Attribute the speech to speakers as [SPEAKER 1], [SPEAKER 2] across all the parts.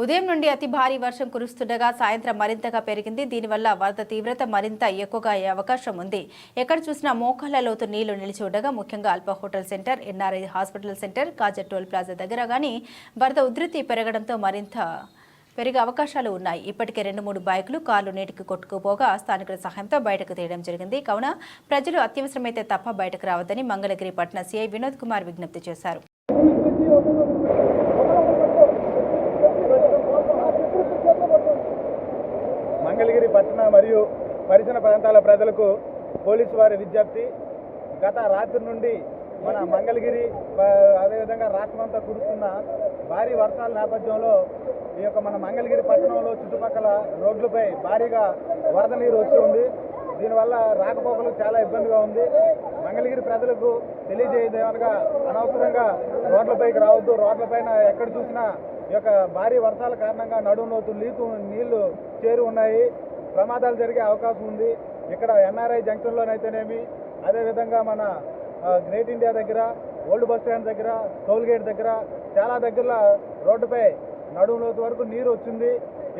[SPEAKER 1] ఉదయం నుండి అతి భారీ వర్షం కురుస్తుండగా సాయంత్రం మరింతగా పెరిగింది. దీనివల్ల వరద తీవ్రత మరింత ఎక్కువగా అయ్యే అవకాశం ఉంది. ఎక్కడ చూసినా మోకాళ్ల లోతు నీళ్లు నిలిచి ఉండగా ముఖ్యంగా Alpha hotel centre, NRI hospital centre, కాజర్ టోల్ ప్లాజా దగ్గర గానీ వరద ఉధృతి పెరగడంతో మరింత పెరిగే అవకాశాలు ఉన్నాయి. ఇప్పటికే 2-3 బైకులు, కార్లు నీటికి కొట్టుకుపోగా స్థానికుల సహాయంతో బయటకు తీయడం జరిగింది. కావున ప్రజలు అత్యవసరమైతే తప్ప బయటకు రావద్దని మంగళగిరి పట్టణ సిఐ వినోద్ కుమార్ విజ్ఞప్తి చేశారు.
[SPEAKER 2] మంగళగిరి పట్టణ మరియు పరిసర ప్రాంతాల ప్రజలకు పోలీసు వారి విజ్ఞప్తి. గత రాత్రి నుండి మన మంగళగిరి అదేవిధంగా రాష్ట్రమంతా కురుస్తున్న భారీ వర్షాల నేపథ్యంలో ఈ యొక్క మన మంగళగిరి పట్టణంలో చుట్టుపక్కల రోడ్లపై భారీగా వరద నీరు వచ్చి ఉంది. దీనివల్ల రాకపోకలకు చాలా ఇబ్బందిగా ఉంది. మంగళగిరి ప్రజలకు తెలియజేయదేమనగా అనవసరంగా రోడ్లపైకి రావద్దు. రోడ్లపైన ఎక్కడ చూసినా ఈ యొక్క భారీ వర్షాల కారణంగా నడుంలోతు నీళ్లు చేరి ఉన్నాయి. ప్రమాదాలు జరిగే అవకాశం ఉంది. ఇక్కడ ఎన్ఆర్ఐ జంక్షన్లోనైతేనేమి, అదేవిధంగా మన గ్రేట్ ఇండియా దగ్గర, ఓల్డ్ బస్ స్టాండ్ దగ్గర, టోల్ గేట్ దగ్గర చాలా దగ్గరలో రోడ్డుపై నడుంలోతు వరకు నీరు వచ్చింది.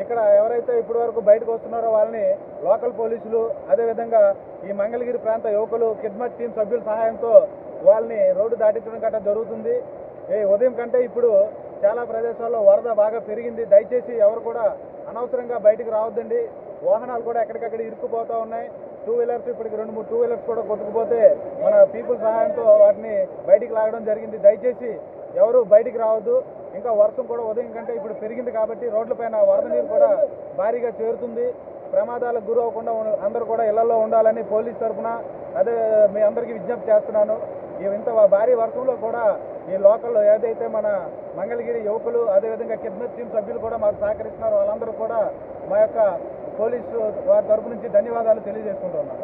[SPEAKER 2] ఇక్కడ ఎవరైతే ఇప్పటి వరకు బయటకు వస్తున్నారో వాళ్ళని లోకల్ పోలీసులు, అదేవిధంగా ఈ మంగళగిరి ప్రాంత యువకులు ఖిద్మత్ టీం సభ్యుల సహాయంతో వాళ్ళని రోడ్డు దాటించడం గట్రా జరుగుతుంది. ఉదయం కంటే ఇప్పుడు చాలా ప్రదేశాల్లో వరద బాగా పెరిగింది. దయచేసి ఎవరు కూడా అనవసరంగా బయటికి రావద్దండి. వాహనాలు కూడా ఎక్కడికక్కడ ఇరుక్కుపోతూ ఉన్నాయి. 2 వీలర్స్ ఇప్పటికి 2-3 2 వీలర్స్ కూడా కొట్టుకుపోతే మన పీపుల్ సహాయంతో వాటిని బయటికి లాగడం జరిగింది. దయచేసి ఎవరు బయటికి రావద్దు. ఇంకా వర్షం కూడా ఉదయం కంటే ఇప్పుడు పెరిగింది కాబట్టి రోడ్లపైన వరద నీరు కూడా భారీగా చేరుతుంది. ప్రమాదాలకు గురవకుండా అందరూ కూడా ఇళ్లలో ఉండాలని పోలీస్ తరఫున అదే మీ అందరికీ విజ్ఞప్తి చేస్తున్నాను. ఇంత భారీ వర్షంలో కూడా ఈ లోకల్లో ఏదైతే మన మంగళగిరి యువకులు, అదేవిధంగా ఖిద్మత్ టీం సభ్యులు కూడా మాకు సహకరిస్తున్నారు. వాళ్ళందరూ కూడా మా యొక్క పోలీసు వారి తరఫు నుంచి ధన్యవాదాలు తెలియజేసుకుంటున్నాను.